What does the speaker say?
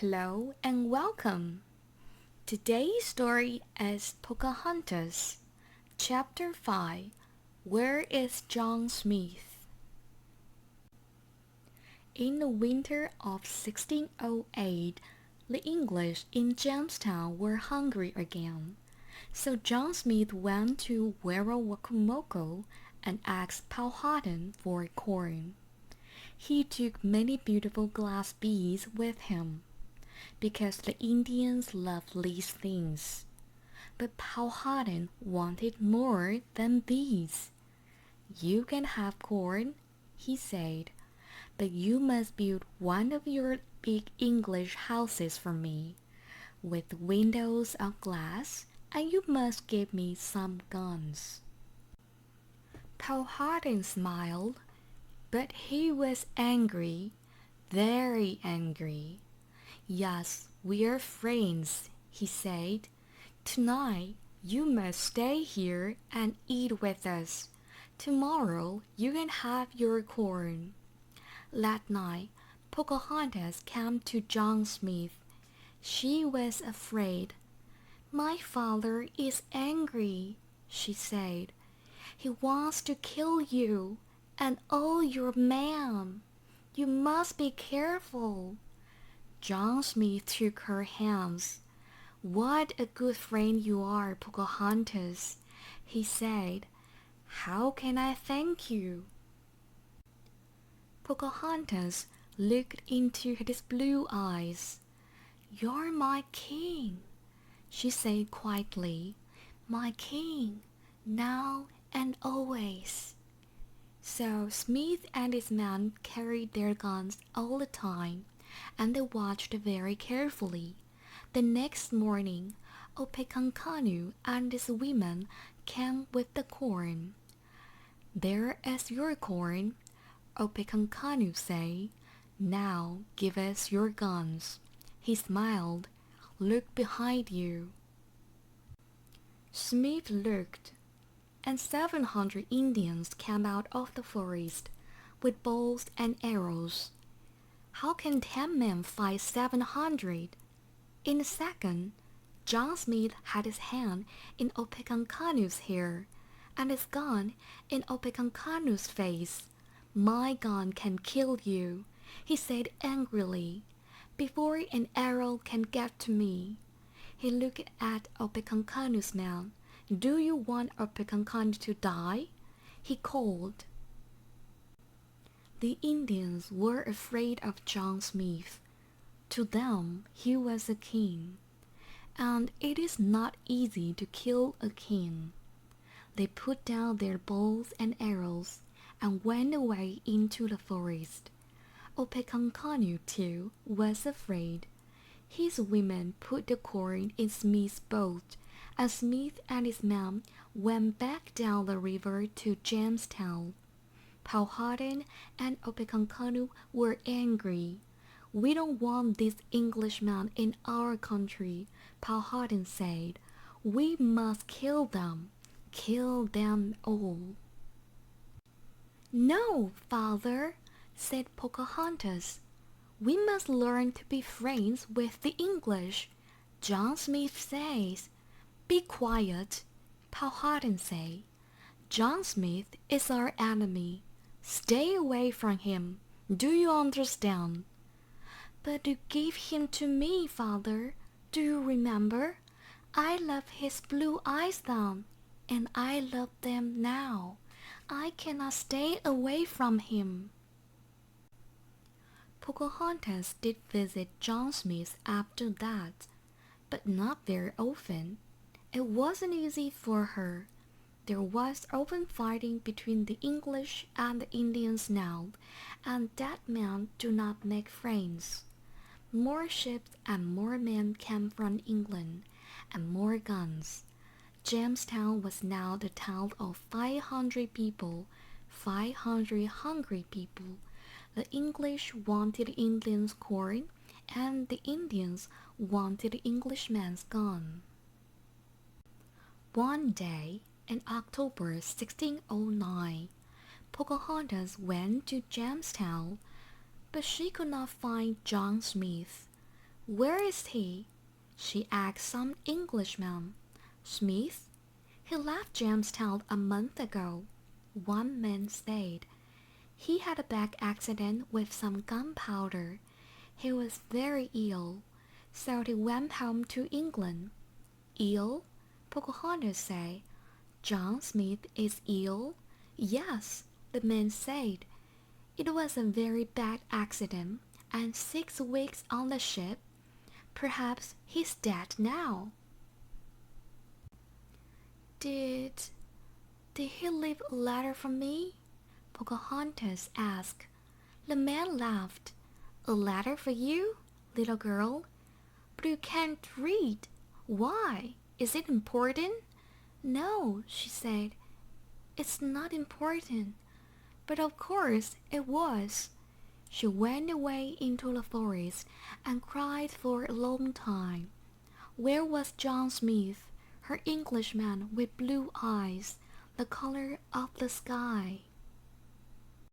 Hello and welcome. Today's story is Pocahontas, Chapter 5, Where is John Smith? In the winter of 1608, the English in Jamestown were hungry again, so John Smith went to Werowocomoco and asked Powhatan for corn. He took many beautiful glass beads with him, because the Indians love these things. But Powhatan wanted more than these. "You can have corn," he said, "but you must build one of your big English houses for me, with windows of glass, and you must give me some guns." Powhatan smiled, but he was angry, very angry. "Yes, we are friends," he said. "Tonight you must stay here and eat with us. Tomorrow you can have your corn." That night Pocahontas came to John Smith. She was afraid. "My father is angry," she said. "He wants to kill you and all your men. You must be careful." John Smith took her hands. "What a good friend you are, Pocahontas," he said. "How can I thank you?" Pocahontas looked into his blue eyes. "You're my king," she said quietly. "My king, now and always." So Smith and his men carried their guns all the time, and they watched very carefully. The next morning, Opechancanough and his women came with the corn. "There is your corn," Opechancanough said. "Now give us your guns." He smiled. "Look behind you." Smith looked, and 700 Indians came out of the forest with bows and arrows. How can 10 men fight 700? In a second, John Smith had his hand in Opechancanoug's hair, and his gun in Opechancanoug's face. "My gun can kill you," he said angrily, "before an arrow can get to me." He looked at Opechancanoug's man. "Do you want Opechancanough to die?" he called. The Indians were afraid of John Smith. To them he was a king, and it is not easy to kill a king. They put down their bows and arrows and went away into the forest. Opechancanough, too, was afraid. His women put the corn in Smith's boat, and Smith and his men went back down the river to Jamestown. Powhatan and Opechancanough were angry. "We don't want these Englishmen in our country," Powhatan said. "We must kill them all." "No, father," said Pocahontas. "We must learn to be friends with the English. John Smith says—" "Be quiet," Powhatan said. "John Smith is our enemy. Stay away from him. Do you understand?" "But do give him to me, father. Do you remember? I loved his blue eyes then, and I love them now. I cannot stay away from him." Pocahontas did visit John Smith after that, but not very often. It wasn't easy for her. There was open fighting between the English and the Indians now, and that men do not make friends. More ships and more men came from England, and more guns. Jamestown was now the town of 500 people, 500 hungry people. The English wanted the Indians' corn, and the Indians wanted the Englishman's gun. One day, in October 1609, Pocahontas went to Jamestown, but she could not find John Smith. Where is he? She asked some Englishman. Smith? He left Jamestown a month ago, one man said. He had a back accident with some gunpowder. He was very ill, so he went home to England. Ill? Pocahontas said. John Smith is ill? Yes, the man said. It was a very bad accident, and 6 weeks on the ship. Perhaps he's dead now. Did he leave a letter for me? Pocahontas asked. The man laughed. A letter for you, little girl? But you can't read. Why? Is it important? No, she said. It's not important. But of course it was. She went away into the forest and cried for a long time. Where was John Smith, her Englishman with blue eyes, the color of the sky?